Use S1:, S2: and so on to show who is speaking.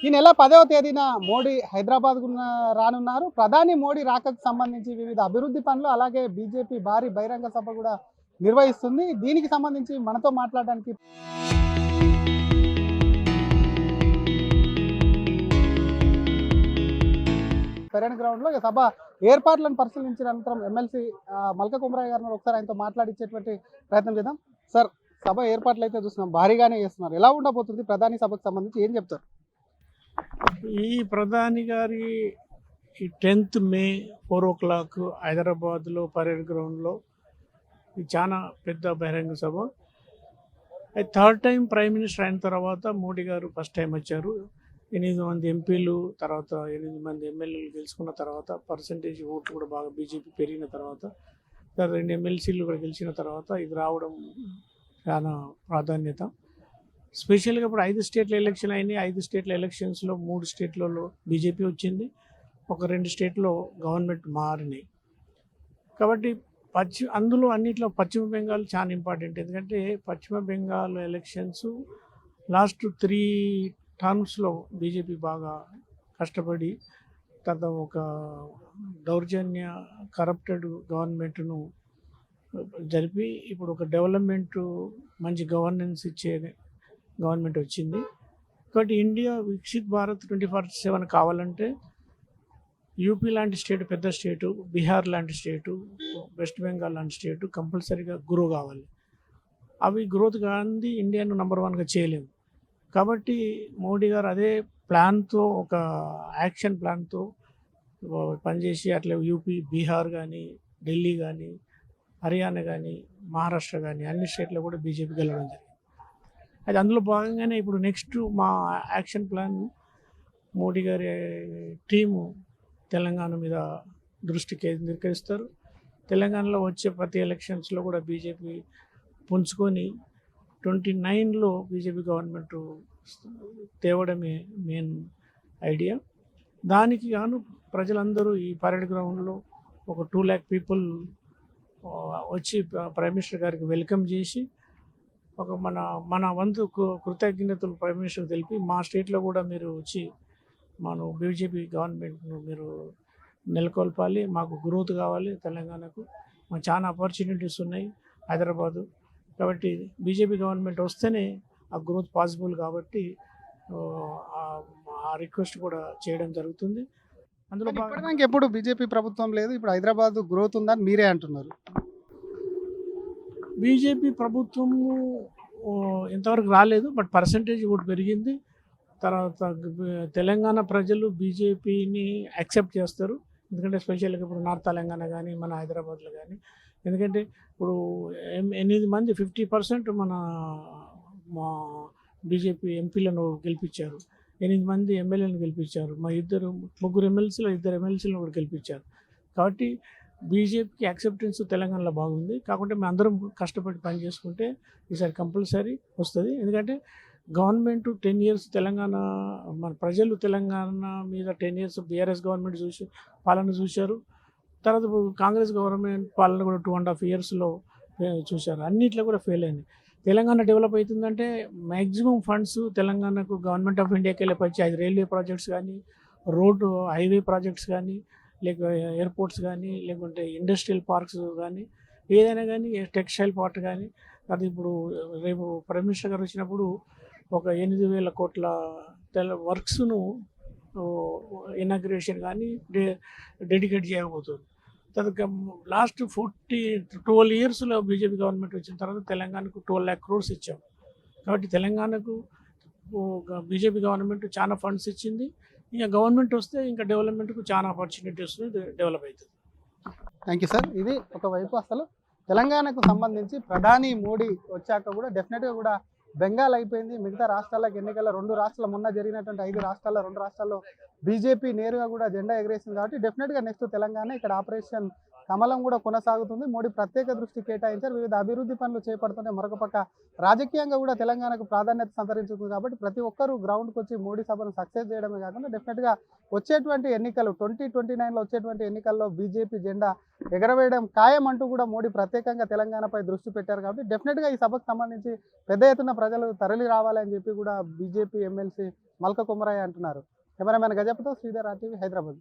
S1: ఈ నెల 10వ తేదీన మోడీ హైదరాబాద్కు రానున్నారు. ప్రధాని మోడీ రాకకు సంబంధించి వివిధ అభివృద్ధి పనులు అలాగే బీజేపీ భారీ బహిరంగ సభ కూడా నిర్వహిస్తుంది. దీనికి సంబంధించి మనతో మాట్లాడడానికి పెరేడ్ గ్రౌండ్లో ఈ సభ ఏర్పాట్లను పరిశీలించిన అనంతరం ఎమ్మెల్సీ మల్క కుమరయ్య గారిని ఒకసారి ఆయనతో మాట్లాడించేటువంటి ప్రయత్నం చేద్దాం. సార్, సభ ఏర్పాట్లు అయితే చూస్తున్నాం, భారీగానే చేస్తున్నారు. ఎలా ఉండబోతుంది ప్రధాని సభకు సంబంధించి ఏం చెప్తారు?
S2: ఈ ప్రధాని గారి ఈ 10th మే 4 o'clock హైదరాబాద్లో పరేడ్ గ్రౌండ్లో ఇది చాలా పెద్ద బహిరంగ సభ. అది 3rd టైం ప్రైమ్ మినిస్టర్ అయిన తర్వాత మోడీ గారు ఫస్ట్ టైం వచ్చారు. 8 మంది ఎంపీలు, తర్వాత 8 మంది ఎమ్మెల్యేలు గెలుచుకున్న తర్వాత, పర్సంటేజ్ ఓట్లు కూడా బాగా బీజేపీ పెరిగిన తర్వాత, 2 ఎమ్మెల్సీలు కూడా గెలిచిన తర్వాత ఇది రావడం చాలా ప్రాధాన్యత. స్పెషల్గా ఇప్పుడు 5 స్టేట్ల ఎలక్షన్ అయినాయి. 5 స్టేట్ల ఎలక్షన్స్లో 3 స్టేట్లలో బీజేపీ వచ్చింది, ఒక 2 స్టేట్లో గవర్నమెంట్ మారినాయి. కాబట్టి అందులో అన్నిట్లో పశ్చిమ బెంగాల్ చాలా ఇంపార్టెంట్. ఎందుకంటే పశ్చిమ బెంగాల్ ఎలక్షన్స్ లాస్ట్ 3 టర్మ్స్లో బీజేపీ బాగా కష్టపడి తర్వాత ఒక దౌర్జన్య కరప్టెడ్ గవర్నమెంట్ను జరిపి ఇప్పుడు ఒక డెవలప్మెంట్ మంచి గవర్నెన్స్ ఇచ్చే గవర్నమెంట్ వచ్చింది. కాబట్టి ఇండియా వికసిత్ భారత్ 24/7 కావాలంటే యూపీ లాంటి స్టేట్, పెద్ద స్టేటు, బీహార్ లాంటి స్టేటు, వెస్ట్ బెంగాల్ లాంటి స్టేటు కంపల్సరీగా గ్రో కావాలి. అవి గ్రోత్ కాంది ఇండియాను నెంబర్ 1గా చేయలేము. కాబట్టి మోడీ గారు అదే ప్లాన్తో, ఒక యాక్షన్ ప్లాన్తో పనిచేసి అట్లా యూపీ, బీహార్ కానీ, ఢిల్లీ కానీ, హర్యానా కానీ, మహారాష్ట్ర కానీ అన్ని స్టేట్లో కూడా బీజేపీ గెలవడం జరిగింది. అది అందులో భాగంగానే ఇప్పుడు నెక్స్ట్ మా యాక్షన్ ప్లాన్ మోడీ గారి టీము తెలంగాణ మీద దృష్టి కేంద్రీకరిస్తారు. తెలంగాణలో వచ్చే ప్రతి ఎలక్షన్స్లో కూడా బీజేపీ పుంజుకొని 29లో బీజేపీ గవర్నమెంట్ తేవడమే మెయిన్ ఐడియా. దానికి గాను ప్రజలందరూ ఈ పరేడ్ గ్రౌండ్లో ఒక 2 lakh పీపుల్ వచ్చి ప్రైమ్ మినిస్టర్ గారికి వెల్కమ్ చేసి ఒక మన వంతు కృతజ్ఞతలు ప్రైమ్ మినిస్టర్ తెలిపి, మా స్టేట్లో కూడా మీరు వచ్చి మనం బీజేపీ గవర్నమెంట్ను మీరు నెలకొల్పాలి, మాకు గ్రోత్ కావాలి, తెలంగాణకు మాకు చాలా ఆపర్చునిటీస్ ఉన్నాయి హైదరాబాదు. కాబట్టి బీజేపీ గవర్నమెంట్ వస్తేనే ఆ గ్రోత్ పాసిబుల్. కాబట్టి ఆ రిక్వెస్ట్ కూడా చేయడం జరుగుతుంది. అందులో
S1: ఎప్పుడు బీజేపీ ప్రభుత్వం లేదు, ఇప్పుడు హైదరాబాద్ గ్రోత్ ఉందని మీరే అంటున్నారు.
S2: బీజేపీ ప్రభుత్వము ఇంతవరకు రాలేదు, బట్ పర్సంటేజ్ ఓటు పెరిగింది. తర్వాత తెలంగాణ ప్రజలు బీజేపీని యాక్సెప్ట్ చేస్తారు. ఎందుకంటే స్పెషల్గా ఇప్పుడు నార్త్ తెలంగాణ కానీ, మన హైదరాబాద్లో కానీ, ఎందుకంటే ఇప్పుడు 8 మంది 50% మా బీజేపీ ఎంపీలను గెలిపించారు, 8 మంది ఎమ్మెల్యేలను గెలిపించారు, మా 3 ఎమ్మెల్సీలు 2 ఎమ్మెల్సీలను కూడా గెలిపించారు. కాబట్టి బీజేపీకి యాక్సెప్టెన్స్ తెలంగాణలో బాగుంది. కాకుంటే మేము అందరం కష్టపడి పని చేసుకుంటే ఈసారి కంపల్సరీ వస్తుంది. ఎందుకంటే గవర్నమెంట్ 10 years తెలంగాణ, మన ప్రజలు తెలంగాణ మీద 10 years బీఆర్ఎస్ గవర్నమెంట్ పాలన చూశారు. తర్వాత కాంగ్రెస్ గవర్నమెంట్ పాలన కూడా 2.5 yearsలో చూశారు. అన్నిట్లో కూడా ఫెయిల్ అయింది. తెలంగాణ డెవలప్ అవుతుందంటే మ్యాక్సిమం ఫండ్స్ తెలంగాణకు గవర్నమెంట్ ఆఫ్ ఇండియాకి వెళ్ళి వచ్చి 5 రైల్వే ప్రాజెక్ట్స్ కానీ, రోడ్డు హైవే ప్రాజెక్ట్స్ కానీ, లేక ఎయిర్పోర్ట్స్ కానీ, లేకుంటే ఇండస్ట్రియల్ పార్క్స్ కానీ, ఏదైనా కానీ, టెక్స్టైల్ పార్ట్ కానీ. అది ఇప్పుడు రేపు ప్రైమ్ మినిస్టర్ గారు వచ్చినప్పుడు ఒక 8,000 కోట్ల వర్క్స్ను ఇనాగ్రేషన్ కానీ డెడికేట్ చేయబోతుంది. తర్వాత లాస్ట్ 12 yearsలో బీజేపీ గవర్నమెంట్ వచ్చిన తర్వాత తెలంగాణకు 12 lakh crores ఇచ్చాం. కాబట్టి తెలంగాణకు బీజేపీ గవర్నమెంట్ చాలా ఫండ్స్ ఇచ్చింది. ఇంకా గవర్నమెంట్ వస్తే ఇంకా డెవలప్మెంట్కు చాలా ఆపర్చునిటీస్ డెవలప్ అవుతుంది.
S1: Thank you sir. ఇది ఒకవైపు అసలు తెలంగాణకు సంబంధించి ప్రధాని మోడీ వచ్చాక కూడా డెఫినెట్గా కూడా బెంగాల్ అయిపోయింది. మిగతా రాష్ట్రాలకు ఎన్నికల 2 రాష్ట్రాల మొన్న జరిగినటువంటి 5 రాష్ట్రాల్లో 2 రాష్ట్రాల్లో బీజేపీ నేరుగా కూడా జెండా ఎగరేసింది. కాబట్టి డెఫినెట్గా నెక్స్ట్ తెలంగాణ ఇక్కడ ఆపరేషన్ కమలం కూడా కొనసాగుతుంది. మోడీ ప్రత్యేక దృష్టి కేటాయించారు. వివిధ అభివృద్ధి పనులు చేపడుతూనే మరొక పక్క రాజకీయంగా కూడా తెలంగాణకు ప్రాధాన్యత సంతరించుకుంది. కాబట్టి ప్రతి ఒక్కరూ గ్రౌండ్కి వచ్చి మోడీ సభను సక్సెస్ చేయడమే కాకుండా డెఫినెట్గా వచ్చేటువంటి ఎన్నికలు 2029లో వచ్చేటువంటి ఎన్నికల్లో బీజేపీ జెండా ఎగరవేయడం ఖాయం అంటూ కూడా మోడీ ప్రత్యేకంగా తెలంగాణపై దృష్టి పెట్టారు. కాబట్టి డెఫినెట్గా ఈ సభకు సంబంధించి పెద్ద ఎత్తున ప్రజలు తరలి రావాలని చెప్పి కూడా బీజేపీ ఎమ్మెల్సీ మల్క కుమరయ్య అంటున్నారు. కెమెరామెన్ గజపతో శ్రీధర్ RTV హైదరాబాద్.